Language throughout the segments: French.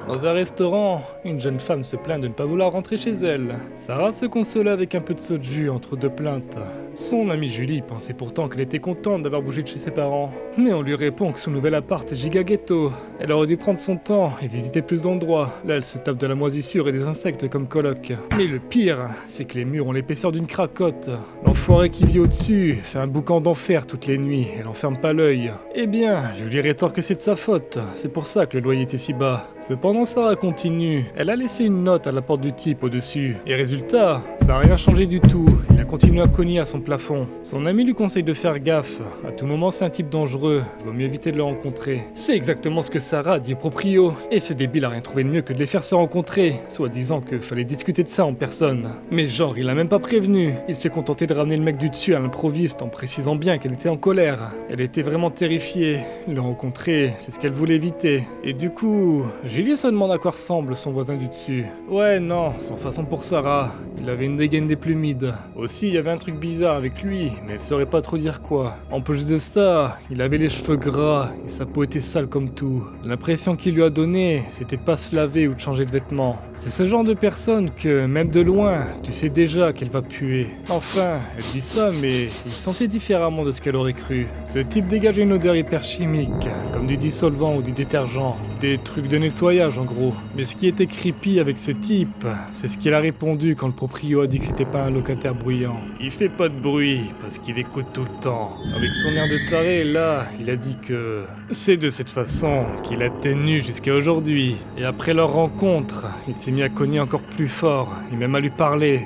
Dans un restaurant, une jeune femme se plaint de ne pas vouloir rentrer chez elle. Sarah se consola avec un peu de soju entre deux plaintes. Son amie Julie pensait pourtant qu'elle était contente d'avoir bougé de chez ses parents. Mais on lui répond que son nouvel appart est giga ghetto. Elle aurait dû prendre son temps et visiter plus d'endroits. Là, elle se tape de la moisissure et des insectes comme coloc. Mais le pire, c'est que les murs ont l'épaisseur d'une cracotte. L'enfoiré qui vit au-dessus fait un boucan d'enfer toutes les nuits. Elle en ferme pas l'œil. Eh bien, Julie rétorque que c'est de sa faute. C'est pour ça que le loyer était si bas. Cependant, Sarah continue. Elle a laissé une note à la porte du type au-dessus. Et résultat, ça n'a rien changé du tout. Il a continué à cogner à son plafond. Son ami lui conseille de faire gaffe. À tout moment, c'est un type dangereux. Vaut mieux éviter de le rencontrer. C'est exactement ce que Sarah dit au proprio. Et ce débile a rien trouvé de mieux que de les faire se rencontrer, soit disant qu'il fallait discuter de ça en personne. Mais genre, il a même pas prévenu. Il s'est contenté de ramener le mec du dessus à l'improviste en précisant bien qu'elle était en colère. Elle était vraiment terrifiée. Le rencontrer, c'est ce qu'elle voulait éviter. Et du coup, Julie se demande à quoi ressemble son voisin du dessus. Ouais, non, sans façon pour Sarah. Il avait une dégaine des plus mides. Aussi, il y avait un truc bizarre avec lui, mais elle saurait pas trop dire quoi. En plus de ça, il avait les cheveux gras et sa peau était sale comme tout. L'impression qu'il lui a donnée, c'était de pas se laver ou de changer de vêtements. C'est ce genre de personne que, même de loin, tu sais déjà qu'elle va puer. Enfin, elle dit ça, mais il sentait différemment de ce qu'elle aurait cru. Ce type dégageait une odeur hyper chimique, comme du dissolvant ou du détergent. Des trucs de nettoyage en gros. Mais ce qui était creepy avec ce type, c'est ce qu'il a répondu quand le proprio a dit que c'était pas un locataire bruyant. Il fait pas de bruit parce qu'il écoute tout le temps. Avec son air de taré, là, il a dit que c'est de cette façon qu'il a tenu jusqu'à aujourd'hui. Et après leur rencontre, il s'est mis à cogner encore plus fort, et même à lui parler.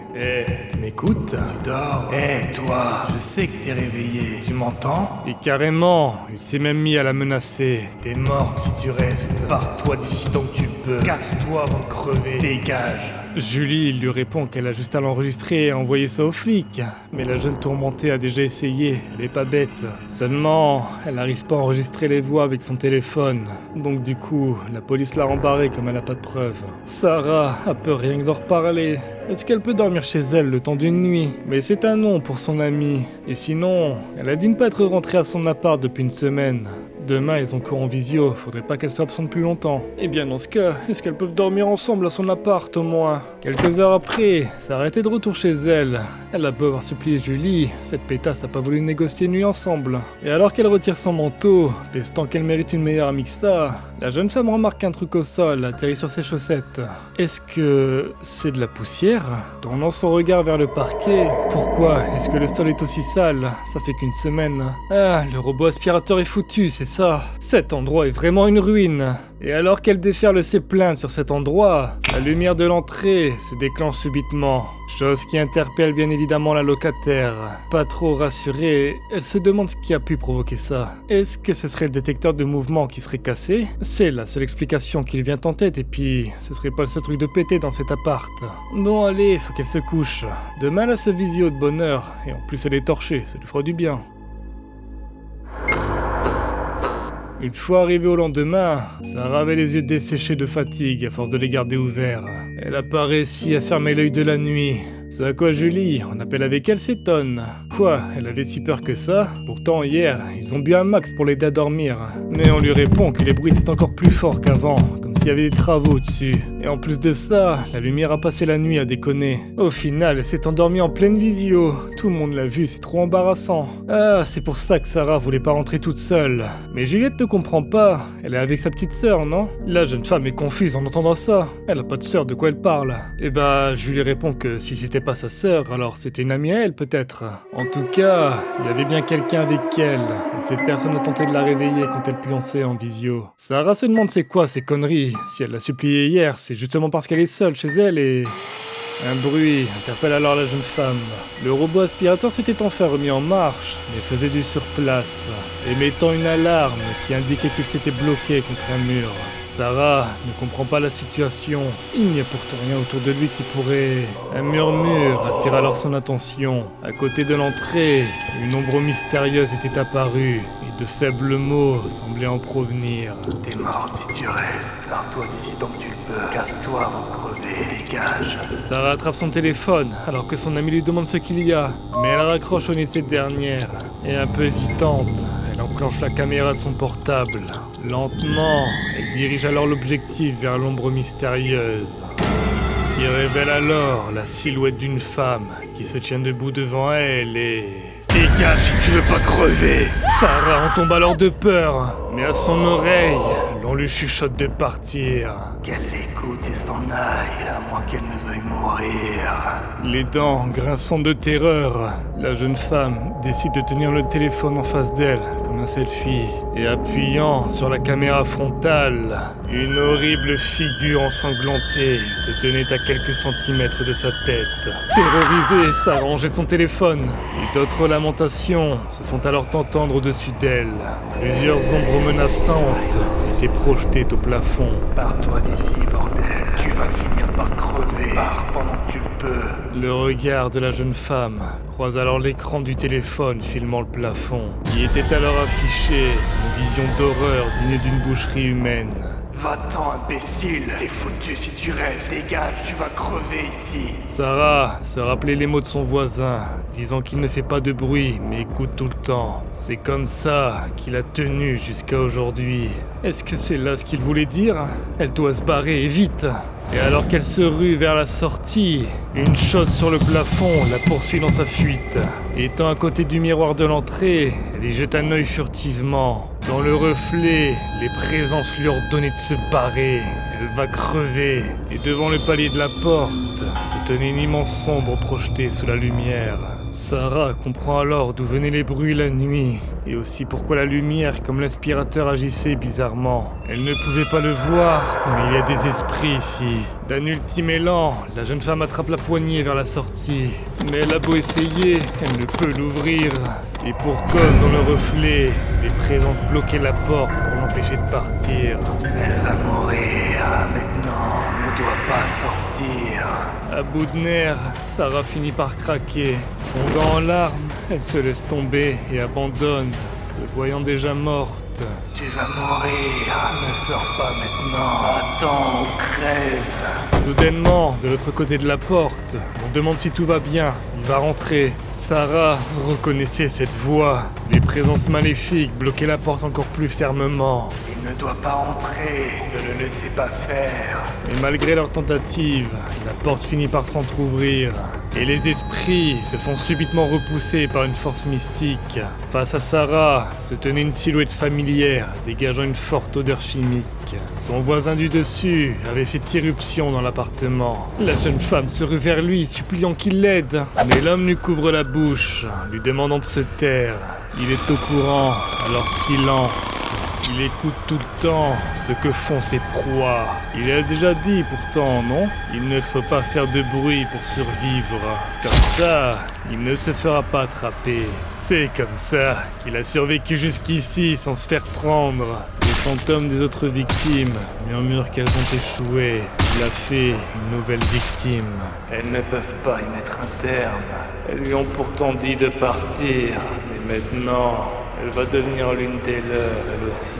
Tu m'écoutes? Tu dors? Toi, je sais que t'es réveillé. Tu m'entends? Et carrément, il s'est même mis à la menacer. T'es morte si tu restes. Pars-toi d'ici tant que tu peux. Casse-toi avant de crever. Dégage. Julie lui répond qu'elle a juste à l'enregistrer et envoyer ça aux flics. Mais la jeune tourmentée a déjà essayé, elle est pas bête. Seulement, elle n'arrive pas à enregistrer les voix avec son téléphone. Donc du coup, la police l'a rembarrée comme elle a pas de preuves. Sarah a peur rien que d'en reparler. Est-ce qu'elle peut dormir chez elle le temps d'une nuit? Mais c'est un non pour son amie. Et sinon, elle a dit ne pas être rentrée à son appart depuis une semaine. Demain, ils ont cours en visio, faudrait pas qu'elle soit absente plus longtemps. Eh bien, dans ce cas, est-ce qu'elles peuvent dormir ensemble à son appart au moins? Quelques heures après, Sarah était de retour chez elle. Elle a beau avoir supplié Julie, cette pétasse a pas voulu négocier une nuit ensemble. Et alors qu'elle retire son manteau, pestant qu'elle mérite une meilleure amie que ça, la jeune femme remarque un truc au sol, atterrit sur ses chaussettes. Est-ce que c'est de la poussière? Tournant son regard vers le parquet, pourquoi est-ce que le sol est aussi sale? Ça fait qu'une semaine. Ah, le robot aspirateur est foutu, c'est ça. Cet endroit est vraiment une ruine. Et alors qu'elle déferle ses plaintes sur cet endroit, la lumière de l'entrée se déclenche subitement. Chose qui interpelle bien évidemment la locataire. Pas trop rassurée, elle se demande ce qui a pu provoquer ça. Est-ce que ce serait le détecteur de mouvement qui serait cassé? C'est la seule explication qui lui vient en tête et puis ce serait pas le seul truc de péter dans cet appart. Bon allez, faut qu'elle se couche. Demain elle a sa visio de bonne heure et en plus elle est torchée, ça lui fera du bien. Une fois arrivée au lendemain, Sarah avait les yeux desséchés de fatigue à force de les garder ouverts. Elle a pas réussi à fermer l'œil de la nuit. Ce à quoi Julie, en appel avec elle, s'étonne. Quoi, elle avait si peur que ça? Pourtant hier, ils ont bu un max pour l'aider à dormir. Mais on lui répond que les bruits étaient encore plus forts qu'avant, comme s'il y avait des travaux au-dessus. Et en plus de ça, la lumière a passé la nuit à déconner. Au final, elle s'est endormie en pleine visio. Tout le monde l'a vu, c'est trop embarrassant. Ah, c'est pour ça que Sarah voulait pas rentrer toute seule. Mais Juliette ne comprend pas, elle est avec sa petite sœur, non? La jeune femme est confuse en entendant ça. Elle a pas de sœur, de quoi elle parle? Et bah, je lui réponds que si c'était pas sa sœur, alors c'était une amie à elle peut-être. En tout cas, il y avait bien quelqu'un avec elle, et cette personne a tenté de la réveiller quand elle pionçait en visio. Sarah se demande c'est quoi ces conneries. Si elle l'a supplié hier, c'est justement parce qu'elle est seule chez elle et... Un bruit interpelle alors la jeune femme. Le robot aspirateur s'était enfin remis en marche, mais faisait du surplace, émettant une alarme qui indiquait qu'il s'était bloqué contre un mur. Sarah ne comprend pas la situation. Il n'y a pourtant rien autour de lui qui pourrait... Un murmure attire alors son attention. À côté de l'entrée, une ombre mystérieuse était apparue, et de faibles mots semblaient en provenir. T'es morte si tu restes. Pars-toi d'ici tant que tu le peux. Casse-toi avant de crever. Dégage. Sarah attrape son téléphone, alors que son ami lui demande ce qu'il y a. Mais elle raccroche au nez de cette dernière. Et un peu hésitante, elle enclenche la caméra de son portable. Lentement, elle dirige alors l'objectif vers l'ombre mystérieuse. Il révèle alors la silhouette d'une femme qui se tient debout devant elle et... Dégage si tu veux pas crever! Sarah en tombe alors de peur, mais à son oreille, l'on lui chuchote de partir. Qu'elle l'écoute et s'en aille, à moins qu'elle ne veuille mourir. Les dents grinçant de terreur, la jeune femme décide de tenir le téléphone en face d'elle, comme un selfie, et appuyant sur la caméra frontale, une horrible figure ensanglantée se tenait à quelques centimètres de sa tête. Terrorisée, Sarah rangette son téléphone, et d'autres lamentations se font alors entendre au-dessus d'elle. Plusieurs ombres menaçantes étaient projetées au plafond. Pars-toi d'ici, bordel. Tu vas finir par crever. Pars pendant que tu le peux. Le regard de la jeune femme croise alors l'écran du téléphone filmant le plafond. Y était alors affiché une vision d'horreur digne d'une boucherie humaine. Va-t'en, imbécile. T'es foutu si tu restes. Dégage, tu vas crever ici. Sarah se rappelait les mots de son voisin, disant qu'il ne fait pas de bruit, mais écoute tout le temps. C'est comme ça qu'il a tenu jusqu'à aujourd'hui. Est-ce que c'est là ce qu'il voulait dire? Elle doit se barrer, et vite! Et alors qu'elle se rue vers la sortie, une chose sur le plafond la poursuit dans sa fuite. Étant à côté du miroir de l'entrée, elle y jette un œil furtivement. Dans le reflet, les présences lui ordonnaient de se barrer. Elle va crever. Et devant le palier de la porte, se tenait une immense ombre projetée sous la lumière. Sarah comprend alors d'où venaient les bruits la nuit, et aussi pourquoi la lumière comme l'aspirateur agissait bizarrement. Elle ne pouvait pas le voir, mais il y a des esprits ici. D'un ultime élan, la jeune femme attrape la poignée vers la sortie. Mais elle a beau essayer, elle ne peut l'ouvrir. Et pour cause dans le reflet, les présences bloquaient la porte pour l'empêcher de partir. Elle va mourir. Maintenant, ne doit pas sortir. À bout de nerfs, Sarah finit par craquer. Fondant en larmes, elle se laisse tomber et abandonne, se voyant déjà morte. Tu vas mourir. Ne sors pas maintenant. Attends ou crève. Soudainement, de l'autre côté de la porte, on demande si tout va bien. Il va rentrer. Sarah reconnaissait cette voix. Les présences maléfiques bloquaient la porte encore plus fermement. Il ne doit pas entrer. Ne le laissez pas faire. Mais malgré leur tentative, la porte finit par s'entrouvrir. Et les esprits se font subitement repousser par une force mystique. Face à Sarah se tenait une silhouette familière, dégageant une forte odeur chimique. Son voisin du dessus avait fait irruption dans l'appartement. La jeune femme se rue vers lui, suppliant qu'il l'aide. Mais l'homme lui couvre la bouche, lui demandant de se taire. Il est au courant, alors silence. Il écoute tout le temps ce que font ses proies. Il a déjà dit pourtant, non? Il ne faut pas faire de bruit pour survivre. Comme ça, il ne se fera pas attraper. C'est comme ça qu'il a survécu jusqu'ici sans se faire prendre. Les fantômes des autres victimes murmurent qu'elles ont échoué. Il a fait une nouvelle victime. Elles ne peuvent pas y mettre un terme. Elles lui ont pourtant dit de partir. Mais maintenant, elle va devenir l'une des leurs, elle aussi.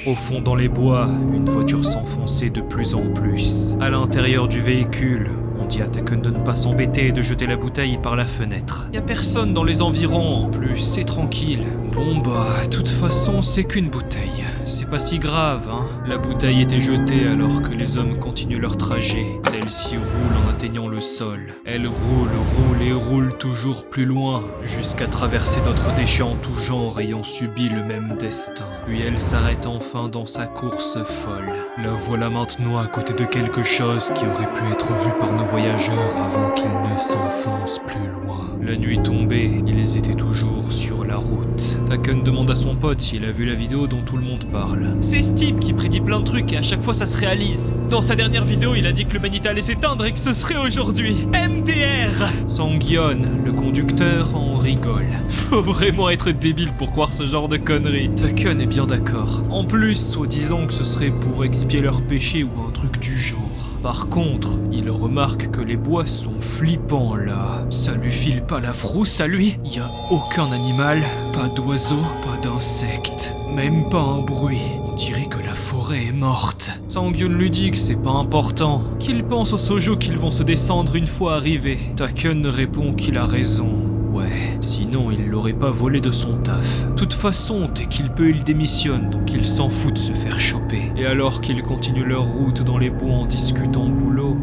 Au fond dans les bois, une voiture s'enfonçait de plus en plus. À l'intérieur du véhicule, on dit à Taken de ne pas s'embêter et de jeter la bouteille par la fenêtre. Y a personne dans les environs en plus, c'est tranquille. Bon bah, de toute façon, c'est qu'une bouteille. C'est pas si grave, hein. La bouteille était jetée alors que les hommes continuent leur trajet. Celle-ci roule en atteignant le sol. Elle roule et roule toujours plus loin, jusqu'à traverser d'autres déchets en tout genre ayant subi le même destin. Puis elle s'arrête enfin dans sa course folle. La voilà maintenant à côté de quelque chose qui aurait pu être vu par nos voyageurs avant qu'ils ne s'enfoncent plus loin. La nuit tombée, ils étaient toujours sur la route. Taken demande à son pote s'il a vu la vidéo dont tout le monde parle. C'est Steve qui prédit plein de trucs et à chaque fois ça se réalise. Dans sa dernière vidéo, il a dit que l'humanité allait s'éteindre et que ce serait aujourd'hui. MDR! Sangyeon, le conducteur, en rigole. Faut vraiment être débile pour croire ce genre de conneries. Taken est bien d'accord. En plus, soi-disant que ce serait pour expier leurs péchés ou un truc du genre. Par contre, il remarque que les bois sont flippants là. Ça lui file pas la frousse à lui? Y a aucun animal, pas d'oiseaux, pas d'insectes, même pas un bruit. On dirait que la forêt est morte. Sang-Gyun lui dit que c'est pas important, qu'il pense aux sojo qu'ils vont se descendre une fois arrivés. Ta-Keun répond qu'il a raison. Ouais, sinon il l'aurait pas volé de son taf. Toute façon, dès qu'il peut, il démissionne, donc il s'en fout de se faire choper. Et alors qu'ils continuent leur route dans les bois en discutant boulot,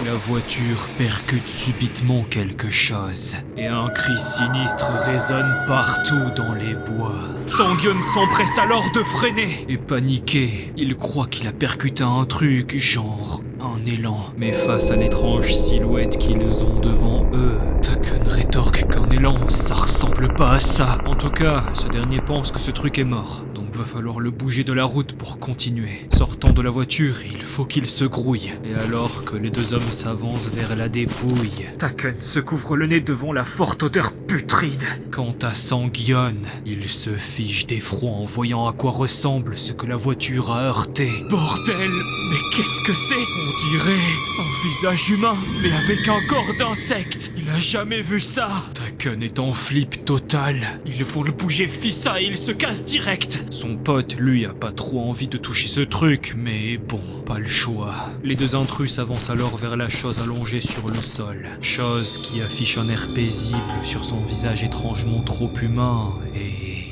la voiture percute subitement quelque chose, et un cri sinistre résonne partout dans les bois. Sang-Gyun s'empresse alors de freiner, et paniqué, il croit qu'il a percuté un truc, genre un élan. Mais face à l'étrange silhouette qu'ils ont devant eux, Ta-Keun rétorque qu'un élan, ça ressemble pas à ça. En tout cas, ce dernier pense que ce truc est mort, donc va falloir le bouger de la route pour continuer. Sortant de la voiture, il faut qu'il se grouille. Et alors que les deux hommes s'avancent vers la dépouille, Ta-Keun se couvre le nez devant la forte odeur putride. Quant à Sang-Gyun, il se fiche d'effroi en voyant à quoi ressemble ce que la voiture a heurté. Bordel, mais qu'est-ce que c'est? On dirait un visage humain, mais avec un corps d'insecte. Il a jamais vu ça. Ta-Keun est en flip total. Ils vont le bouger fissa et il se casse direct. Son pote, lui, a pas trop envie de toucher ce truc, mais bon, pas le choix. Les deux intrus s'avancent alors vers la chose allongée sur le sol. Chose qui affiche un air paisible sur son visage étrangement trop humain et...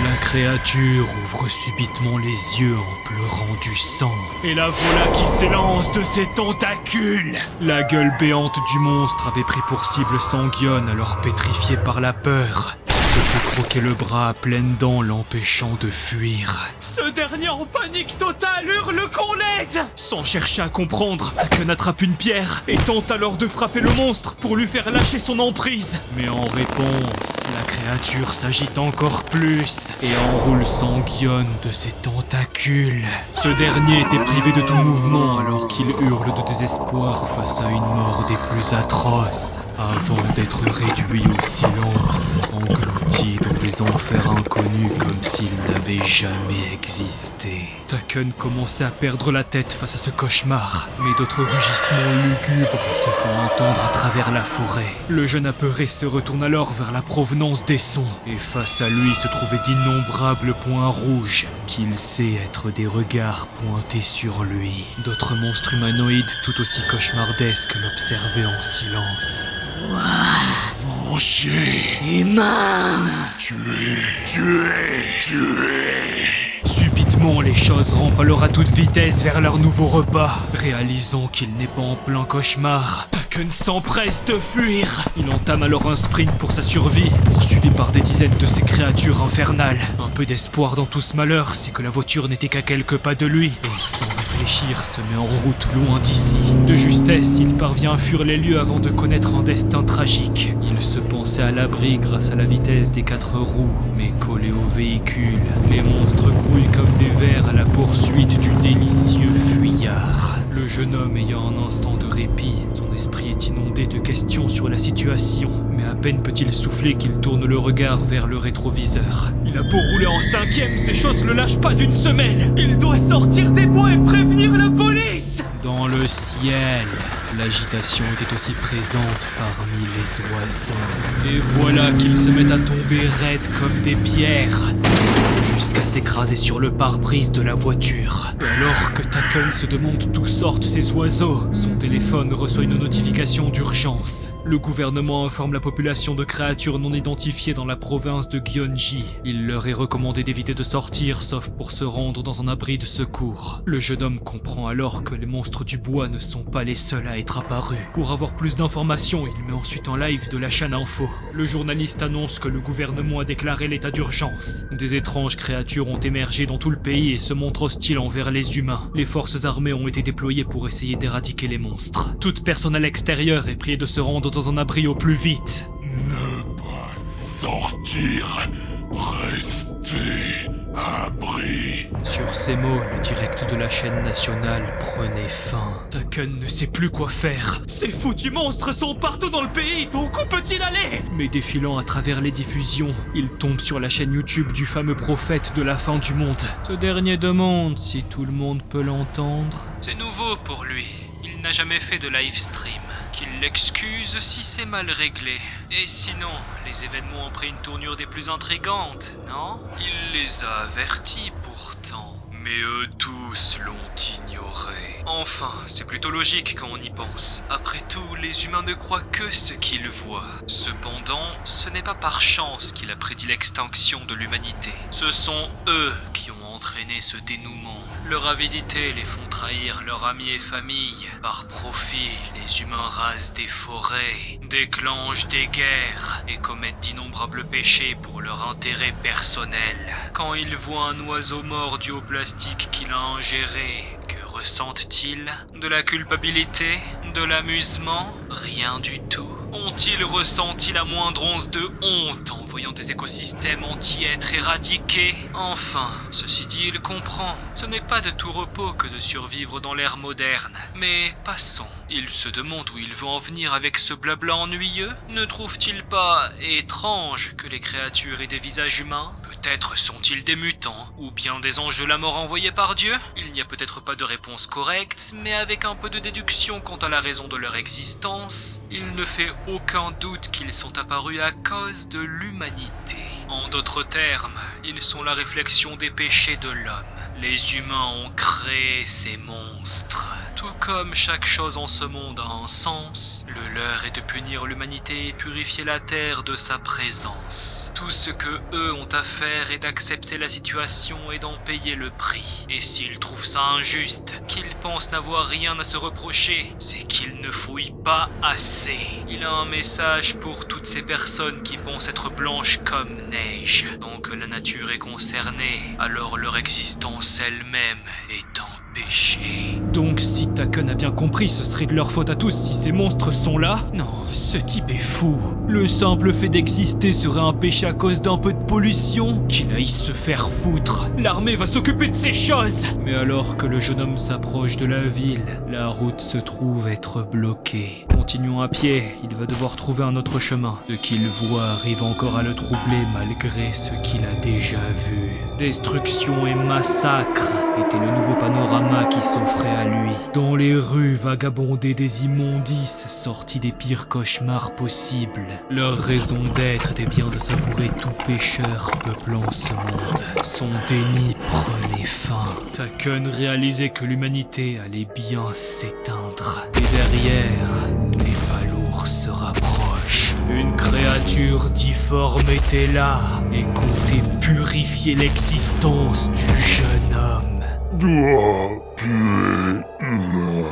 La créature ouvre subitement les yeux en pleurant du sang. Et la voilà qui s'élance de ses tentacules. La gueule béante du monstre avait pris pour cible Sang-Gyun, alors pétrifié par la peur. Se fait croquer le bras à pleines dents, l'empêchant de fuir. Ce dernier en panique totale hurle qu'on l'aide. Sans chercher à comprendre, Ta-Keun attrape une pierre et tente alors de frapper le monstre pour lui faire lâcher son emprise. Mais en réponse, la créature s'agite encore plus et enroule Sang-Gyun de ses tentacules. Ce dernier était privé de tout mouvement alors qu'il hurle de désespoir face à une mort des plus atroces, avant d'être réduit au silence, englouti dans des enfers inconnus comme s'il n'avait jamais existé. Ta-Keun commençait à perdre la tête face à ce cauchemar, mais d'autres rugissements lugubres se font entendre à travers la forêt. Le jeune apeuré se retourne alors vers la provenance des sons, et face à lui se trouvaient d'innombrables points rouges, qu'il sait être des regards pointés sur lui. D'autres monstres humanoïdes tout aussi cauchemardesques l'observaient en silence. Manger, Humain! tuer. Subitement, les choses rampent alors à toute vitesse vers leur nouveau repas. Réalisant qu'il n'est pas en plein cauchemar, Ta-Keun s'empresse de fuir. Il entame alors un sprint pour sa survie, poursuivi par des dizaines de ces créatures infernales. Un peu d'espoir dans tout ce malheur, c'est que la voiture n'était qu'à quelques pas de lui, et sans réfléchir se met en route loin d'ici. De justesse, il parvient à fuir les lieux avant de connaître un destin tragique. Il se pensait à l'abri grâce à la vitesse des 4 roues, mais collé au véhicule, les monstres grouillent comme des vers à la poursuite du délicieux fuyard. Le jeune homme ayant un instant de répit, son esprit est inondé de questions sur la situation, mais à peine peut-il souffler qu'il tourne le regard vers le rétroviseur. Il a beau rouler en 5e, ces choses le lâchent pas d'une semelle. Il doit sortir des bois et prévenir la police. Dans le ciel, l'agitation était aussi présente parmi les oiseaux. Et voilà qu'ils se mettent à tomber raides comme des pierres, jusqu'à s'écraser sur le pare-brise de la voiture. Et alors que Ta-Keun se demande d'où sortent ces oiseaux, son téléphone reçoit une notification d'urgence. Le gouvernement informe la population de créatures non identifiées dans la province de Gyeonggi. Il leur est recommandé d'éviter de sortir, sauf pour se rendre dans un abri de secours. Le jeune homme comprend alors que les monstres du bois ne sont pas les seuls à être apparus. Pour avoir plus d'informations, il met ensuite en live de la chaîne Info. Le journaliste annonce que le gouvernement a déclaré l'état d'urgence. Des étranges créatures ont émergé dans tout le pays et se montrent hostiles envers les humains. Les forces armées ont été déployées pour essayer d'éradiquer les monstres. Toute personne à l'extérieur est priée de se rendre dans un abri au plus vite. Ne pas sortir Restez à l'abri. Sur ces mots, le direct de la chaîne nationale prenait fin. Taken ne sait plus quoi faire. Ces foutus monstres sont partout dans le pays, donc où peut-il aller? Mais défilant à travers les diffusions, il tombe sur la chaîne YouTube du fameux prophète de la fin du monde. Ce dernier demande si tout le monde peut l'entendre. C'est nouveau pour lui. Il n'a jamais fait de live stream. Qu'il l'excuse si c'est mal réglé. Et sinon, les événements ont pris une tournure des plus intrigantes, non? Il les a avertis pourtant. Mais eux tous l'ont ignoré. Enfin, c'est plutôt logique quand on y pense. Après tout, les humains ne croient que ce qu'ils voient. Cependant, ce n'est pas par chance qu'il a prédit l'extinction de l'humanité. Ce sont eux qui ont entraîné ce dénouement. Leur avidité les font trahir leurs amis et famille. Par profit, les humains rasent des forêts, déclenchent des guerres et commettent d'innombrables péchés pour leur intérêt personnel. Quand ils voient un oiseau mort dû au plastique qu'il a ingéré, que ressentent-ils? De la culpabilité? De l'amusement? Rien du tout. Ont-ils ressenti la moindre once de honte en voyant des écosystèmes entiers être éradiqués? Enfin, ceci dit, il comprend. Ce n'est pas de tout repos que de survivre dans l'ère moderne. Mais passons. Il se demande où il veut en venir avec ce blabla ennuyeux? Ne trouve-t-il pas étrange que les créatures aient des visages humains? Peut-être sont-ils des mutants, ou bien des anges de la mort envoyés par Dieu? Il n'y a peut-être pas de réponse correcte, mais avec un peu de déduction quant à la raison de leur existence, il ne fait aucun doute qu'ils sont apparus à cause de l'humanité. En d'autres termes, ils sont la réflexion des péchés de l'homme. Les humains ont créé ces monstres. Tout comme chaque chose en ce monde a un sens, le leur est de punir l'humanité et purifier la terre de sa présence. Tout ce que eux ont à faire est d'accepter la situation et d'en payer le prix. Et s'ils trouvent ça injuste, qu'ils pensent n'avoir rien à se reprocher, c'est qu'ils ne fouillent pas assez. Il a un message pour toutes ces personnes qui pensent être blanches comme neige. Donc la nature est concernée, alors leur existence elle-même est en péché. Donc si Taken a bien compris, ce serait de leur faute à tous si ces monstres sont là? Non, ce type est fou. Le simple fait d'exister serait un péché à cause d'un peu de pollution? Qu'il aille se faire foutre. L'armée va s'occuper de ces choses. Mais alors que le jeune homme s'approche de la ville, la route se trouve être bloquée. Continuons à pied, il va devoir trouver un autre chemin. Ce qu'il voit arrive encore à le troubler malgré ce qu'il a déjà vu. Destruction et massacre était le nouveau panorama qui s'offrait à lui. Dans les rues vagabondaient des immondices sortis des pires cauchemars possibles. Leur raison d'être était bien de savourer tout pécheur peuplant ce monde. Son déni prenait fin. Taken réalisait que l'humanité allait bien s'éteindre. Et derrière, les palours se rapprochent. Une créature difforme était là et comptait purifier l'existence du jeune homme. Dois tuer humain,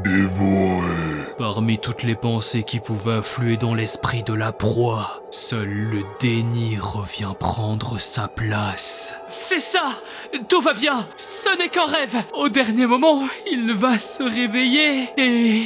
dévoré. Parmi toutes les pensées qui pouvaient affluer dans l'esprit de la proie, seul le déni revient prendre sa place. C'est ça! Tout va bien! Ce n'est qu'un rêve! Au dernier moment, il va se réveiller et...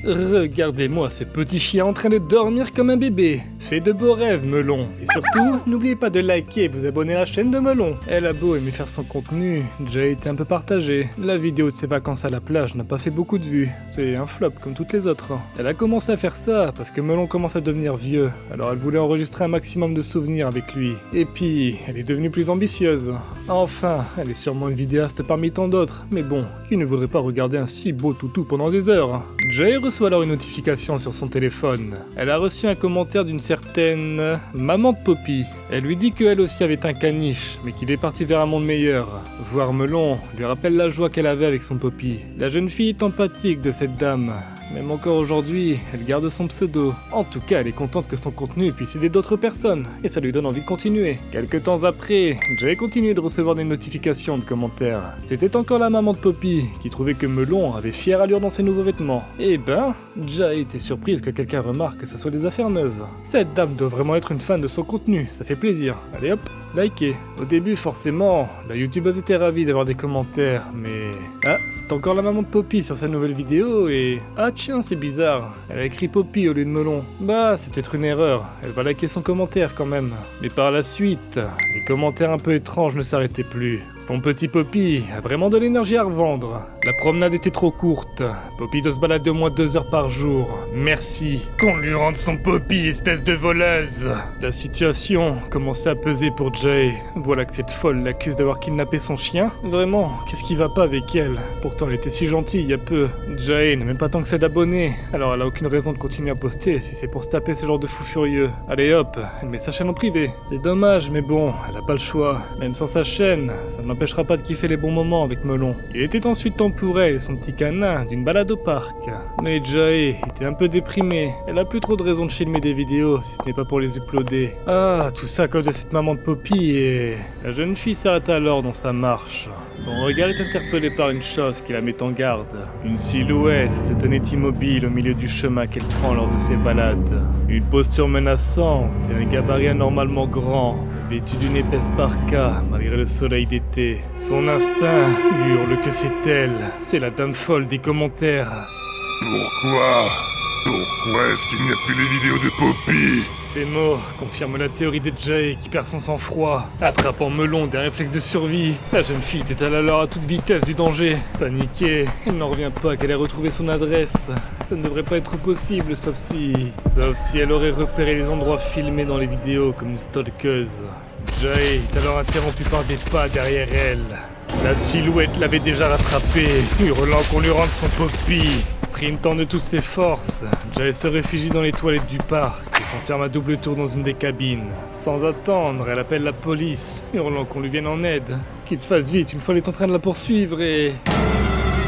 Regardez-moi ce petit chien en train de dormir comme un bébé. Fais de beaux rêves, Melon. Et surtout, n'oubliez pas de liker et vous abonner à la chaîne de Melon. Elle a beau aimer faire son contenu, déjà été un peu partagée. La vidéo de ses vacances à la plage n'a pas fait beaucoup de vues. C'est un flop comme toutes les autres. Elle a commencé à faire ça parce que Melon commence à devenir vieux. Alors elle voulait enregistrer un maximum de souvenirs avec lui. Et puis, elle est devenue plus ambitieuse. Enfin, elle est sûrement une vidéaste parmi tant d'autres. Mais bon, qui ne voudrait pas regarder un si beau toutou pendant des heures? Jay reçoit alors une notification sur son téléphone. Elle a reçu un commentaire d'une certaine maman de Poppy. Elle lui dit qu'elle aussi avait un caniche, mais qu'il est parti vers un monde meilleur. Voir Melon lui rappelle la joie qu'elle avait avec son Poppy. La jeune fille est empathique de cette dame. Même encore aujourd'hui, elle garde son pseudo. En tout cas, elle est contente que son contenu puisse aider d'autres personnes, et ça lui donne envie de continuer. Quelques temps après, Jay continue de recevoir des notifications de commentaires. C'était encore la maman de Poppy, qui trouvait que Melon avait fière allure dans ses nouveaux vêtements. Et ben, Jay était surprise que quelqu'un remarque que ça soit des affaires neuves. Cette dame doit vraiment être une fan de son contenu, ça fait plaisir. Allez hop. likez. Au début, forcément, la youtubeuse était ravie d'avoir des commentaires, mais... Ah, c'est encore la maman de Poppy sur sa nouvelle vidéo et... Ah tiens, c'est bizarre, elle a écrit Poppy au lieu de Melon. Bah, c'est peut-être une erreur, elle va liker son commentaire quand même. Mais par la suite, les commentaires un peu étranges ne s'arrêtaient plus. Son petit Poppy a vraiment de l'énergie à revendre. La promenade était trop courte. Poppy doit se balader au moins 2 heures par jour. Merci. Qu'on lui rende son Poppy, espèce de voleuse. La situation commençait à peser pour Jay. Voilà que cette folle l'accuse d'avoir kidnappé son chien. Vraiment, qu'est-ce qui va pas avec elle? Pourtant, elle était si gentille il y a peu. Jay n'a même pas tant que ça d'abonnés. Alors elle a aucune raison de continuer à poster si c'est pour se taper ce genre de fou furieux. Allez hop, elle met sa chaîne en privé. C'est dommage, mais bon, elle a pas le choix. Même sans sa chaîne, ça ne m'empêchera pas de kiffer les bons moments avec Melon. Il était ensuite temps pour elle et son petit canin d'une balade au parc. Mais Jay était un peu déprimée. Elle a plus trop de raison de filmer des vidéos si ce n'est pas pour les uploader. Ah, tout ça à cause de cette maman de Poppy et... La jeune fille s'arrête alors dans sa marche. Son regard est interpellé par une chose qui la met en garde. Une silhouette se tenait immobile au milieu du chemin qu'elle prend lors de ses balades. Une posture menaçante et un gabarit anormalement grand, vêtu d'une épaisse parka malgré le soleil d'été. Son instinct lui hurle que c'est elle. C'est la dame folle des commentaires. Pourquoi est-ce qu'il n'y a plus les vidéos de Poppy? Ces mots confirment la théorie de Jay qui perd son sang-froid, attrapant Melon des réflexes de survie. La jeune fille détale alors à toute vitesse du danger. Paniquée, elle n'en revient pas qu'elle ait retrouvé son adresse. Ça ne devrait pas être possible, sauf si elle aurait repéré les endroits filmés dans les vidéos comme une stalkeuse. Jay est alors interrompu par des pas derrière elle. La silhouette l'avait déjà rattrapé, hurlant qu'on lui rende son Poppy. Sprintant de toutes ses forces, Jay se réfugie dans les toilettes du parc et s'enferme à double tour dans une des cabines. Sans attendre, elle appelle la police, hurlant qu'on lui vienne en aide. Qu'il fasse vite, une folle est en train de la poursuivre et...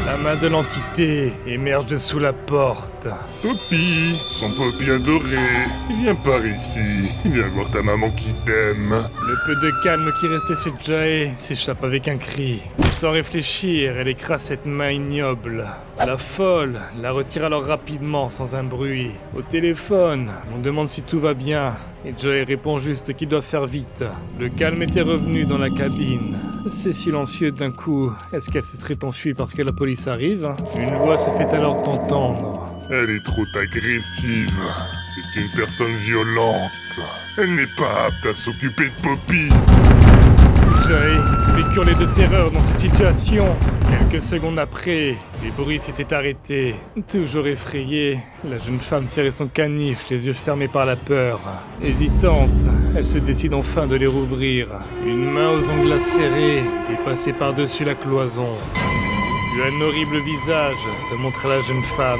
La main de l'entité émerge de sous la porte. Poppy, son Poppy adoré, viens par ici, viens voir ta maman qui t'aime. Le peu de calme qui restait chez Jay s'échappe avec un cri. Sans réfléchir, elle écrase cette main ignoble. La folle la retire alors rapidement sans un bruit. Au téléphone, on demande si tout va bien. Et Jay répond juste qu'il doit faire vite. Le calme était revenu dans la cabine. C'est silencieux d'un coup. Est-ce qu'elle se serait enfuie parce que la police arrive? Une voix se fait alors entendre. Elle est trop agressive. C'est une personne violente. Elle n'est pas apte à s'occuper de Poppy. Jay pouvait hurler de terreur dans cette situation. Quelques secondes après, les bruits s'étaient arrêtés. Toujours effrayée, la jeune femme serrait son canif, les yeux fermés par la peur. Hésitante, elle se décide enfin de les rouvrir. Une main aux ongles acérés, dépassée par-dessus la cloison. Puis un horrible visage se montre à la jeune femme.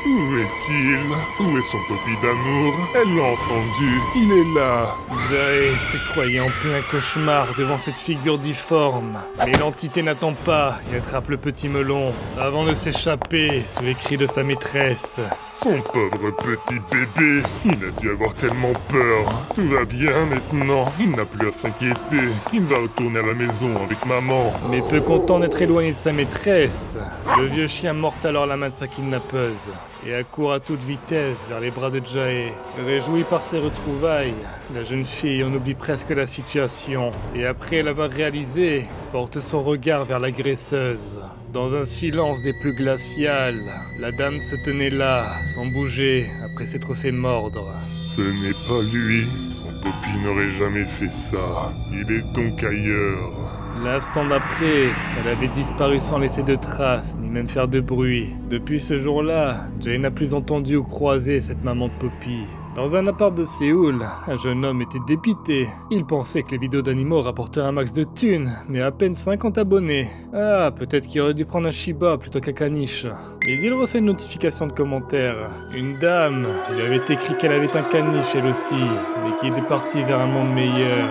Où est-il? Où est son Poppy d'amour? Elle l'a entendu, il est là. Jay se croyait en plein cauchemar devant cette figure difforme. Mais l'entité n'attend pas et attrape le petit Melon avant de s'échapper sous les cris de sa maîtresse. Son pauvre petit bébé, il a dû avoir tellement peur. Tout va bien maintenant, il n'a plus à s'inquiéter. Il va retourner à la maison avec maman. Mais peu content d'être éloigné de sa maîtresse, le vieux chien morte alors la main de sa kidnappeuse et accourt à toute vitesse vers les bras de Jay. Réjouie par ses retrouvailles, la jeune fille en oublie presque la situation et après l'avoir réalisé, porte son regard vers l'agresseuse. Dans un silence des plus glaciales, la dame se tenait là, sans bouger, après s'être fait mordre. Ce n'est pas lui, son Poppy n'aurait jamais fait ça. Il est donc ailleurs. L'instant d'après, elle avait disparu sans laisser de traces, ni même faire de bruit. Depuis ce jour-là, Jay n'a plus entendu ou croisé cette maman de Poppy. Dans un appart de Séoul, un jeune homme était dépité. Il pensait que les vidéos d'animaux rapportaient un max de thunes, mais à peine 50 abonnés. Ah, peut-être qu'il aurait dû prendre un Shiba plutôt qu'un caniche. Mais il reçoit une notification de commentaire. Une dame lui avait écrit qu'elle avait un caniche elle aussi, mais qu'il était parti vers un monde meilleur.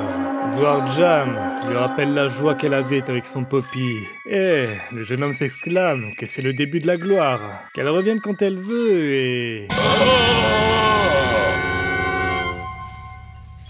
Voir Jam lui rappelle la joie qu'elle avait avec son Poppy. Et le jeune homme s'exclame que c'est le début de la gloire, qu'elle revienne quand elle veut et...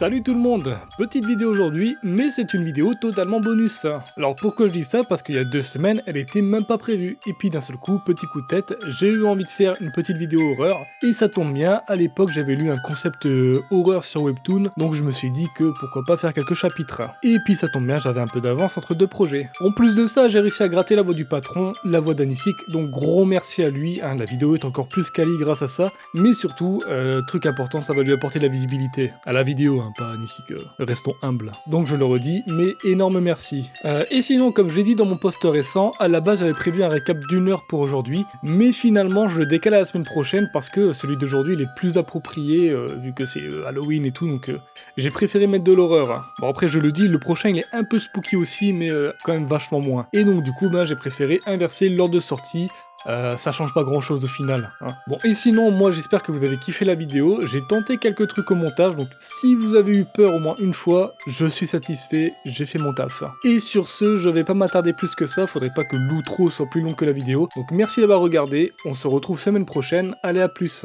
Salut tout le monde, petite vidéo aujourd'hui, mais c'est une vidéo totalement bonus. Alors pourquoi je dis ça? Parce qu'il y a 2 semaines, elle était même pas prévue. Et puis d'un seul coup, petit coup de tête, j'ai eu envie de faire une petite vidéo horreur. Et ça tombe bien, à l'époque j'avais lu un concept horreur sur Webtoon, donc je me suis dit que pourquoi pas faire quelques chapitres. Et puis ça tombe bien, j'avais un peu d'avance entre 2 projets. En plus de ça, j'ai réussi à gratter la voix du patron, la voix d'Anisik, donc gros merci à lui, la vidéo est encore plus quali grâce à ça. Mais surtout, truc important, ça va lui apporter de la visibilité à la vidéo. Pas Anisik, restons humbles. Donc je le redis, mais énorme merci. Et sinon, comme je l'ai dit dans mon post récent, à la base j'avais prévu un récap d'1 heure pour aujourd'hui, mais finalement je le décale à la semaine prochaine parce que celui d'aujourd'hui il est plus approprié, vu que c'est Halloween et tout, donc j'ai préféré mettre de l'horreur. Bon après je le dis, le prochain il est un peu spooky aussi, mais quand même vachement moins. Et donc du coup, j'ai préféré inverser l'ordre de sortie. Ça change pas grand chose au final. Bon, et sinon, moi j'espère que vous avez kiffé la vidéo. J'ai tenté quelques trucs au montage, donc si vous avez eu peur au moins une fois, je suis satisfait, j'ai fait mon taf. Et sur ce, je vais pas m'attarder plus que ça, faudrait pas que l'outro soit plus long que la vidéo. Donc merci d'avoir regardé, on se retrouve semaine prochaine, allez à plus.